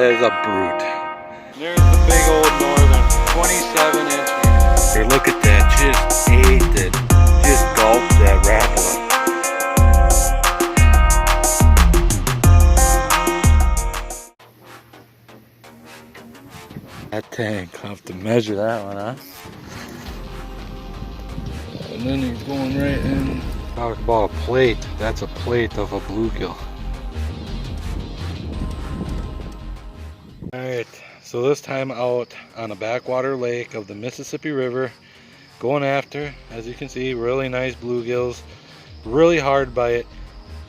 is a brute. There's the big old northern, 27 inch. Here, look at that, just ate it. Just gulped that rapala. That tank, I'll have to measure that one, huh? And then he's going right in. Talk about a plate. That's a plate of a bluegill. Alright, so this time out on a backwater lake of the Mississippi River, going after, as you can see, really nice bluegills. Really hard bite.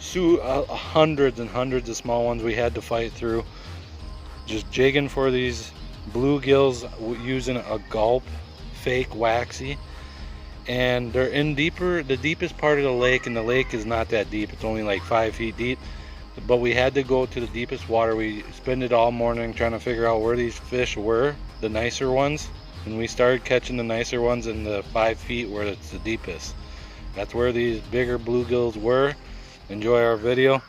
Hundreds and hundreds of small ones we had to fight through. Just jigging for these bluegills using a gulp fake waxy. And they're in the deepest part of the lake, and the lake is not that deep. It's only like 5 feet deep. But we had to go to the deepest water. We spent it all morning trying to figure out where these fish were, the nicer ones. And we started catching the nicer ones in the 5 feet where it's the deepest. That's where these bigger bluegills were. Enjoy our video.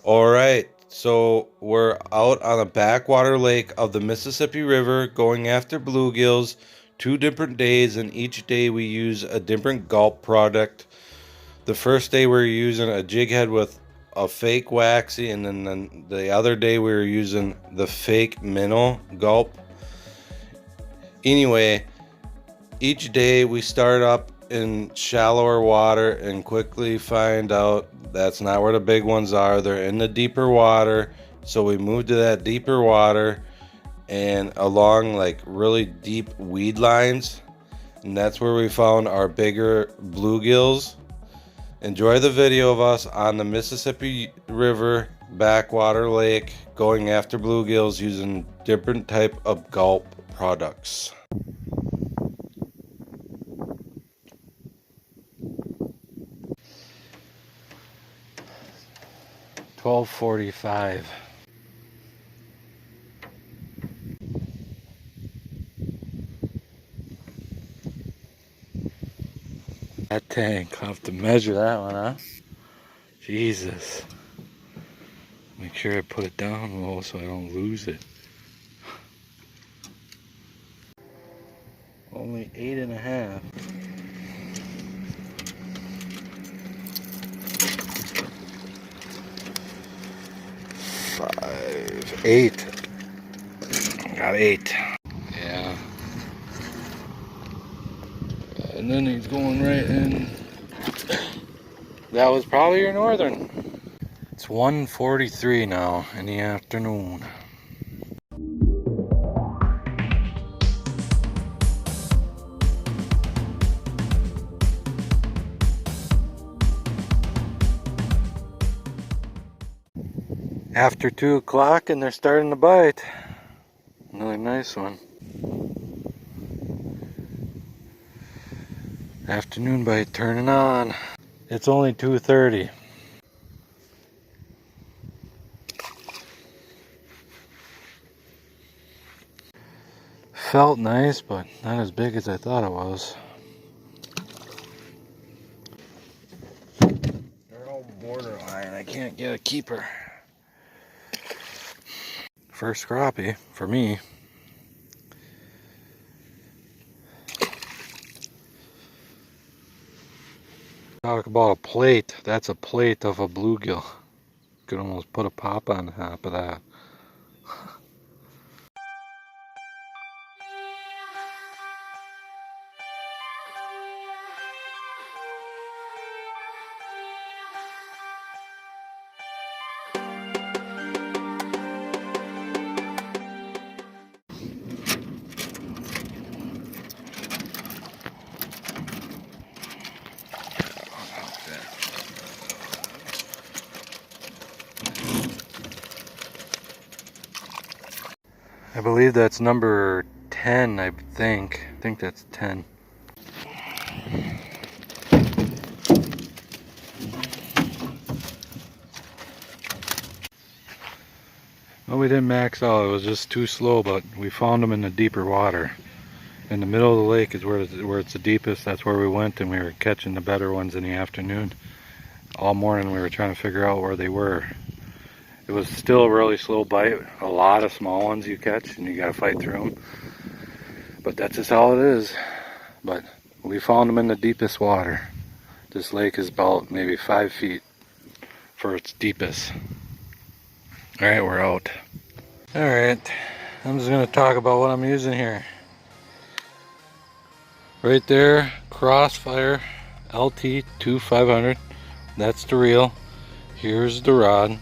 Alright, so we're out on a backwater lake of the Mississippi River going after bluegills. 2 different days, and each day we use a different gulp product. The first day we were using a jig head with a fake waxy, and then the other day we were using the fake minnow gulp. Anyway, each day we start up in shallower water and quickly find out that's not where the big ones are. They're in the deeper water, so we moved to that deeper water and along like really deep weed lines, and that's where we found our bigger bluegills. Enjoy the video of us on the Mississippi River Backwater Lake going after bluegills using different type of gulp products. $12.45. That tank, I'll have to measure that one, huh? Jesus. Make sure I put it down low so I don't lose it. Only 8.5. Five, 8. Got 8. Yeah. And then he's going right in. That was probably your northern. It's 1:43 now in the afternoon. After 2 o'clock and they're starting to bite. Another nice one. Afternoon bite turning on. It's only 2:30. Felt nice, but not as big as I thought it was. They're all borderline. I can't get a keeper. First crappie for me. Talk about a plate. That's a plate of a bluegill. Could almost put a pop on top of that. I believe that's number 10, I think. I think that's 10. Well, we didn't max out. It was just too slow, but we found them in the deeper water. In the middle of the lake is where it's the deepest. That's where we went, and we were catching the better ones in the afternoon. All morning we were trying to figure out where they were. It was still a really slow bite. A lot of small ones you catch, and you gotta fight through them. But that's just how it is. But we found them in the deepest water. This lake is about maybe 5 feet for its deepest. All right, we're out. All right, I'm just gonna talk about what I'm using here. Right there, Crossfire LT 2500. That's the reel. Here's the rod.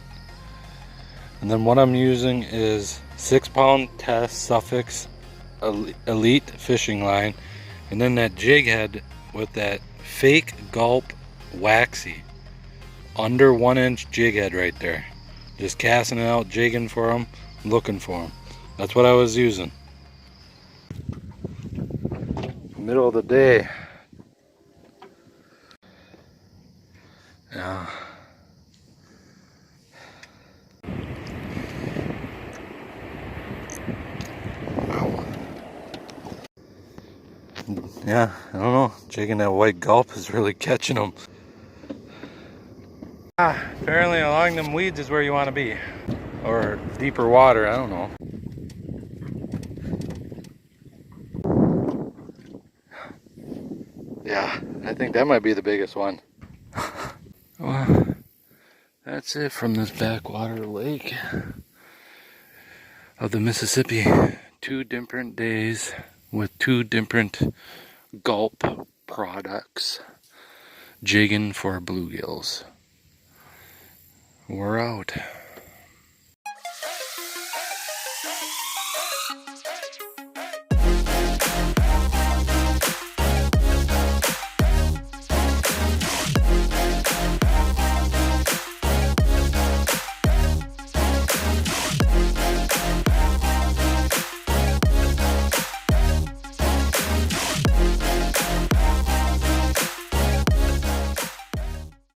And then what I'm using is 6-pound test sufix elite fishing line. And then that jig head with that fake gulp waxy. Under 1 inch jig head right there. Just casting it out, jigging for them, looking for them. That's what I was using. Middle of the day. Yeah. Yeah, I don't know. Jigging that white gulp is really catching them. Apparently along them weeds is where you want to be. Or deeper water, I don't know. Yeah, I think that might be the biggest one. Well, that's it from this Backwater Lake of the Mississippi. 2 different days with 2 different gulp products. Jigging for bluegills. We're out.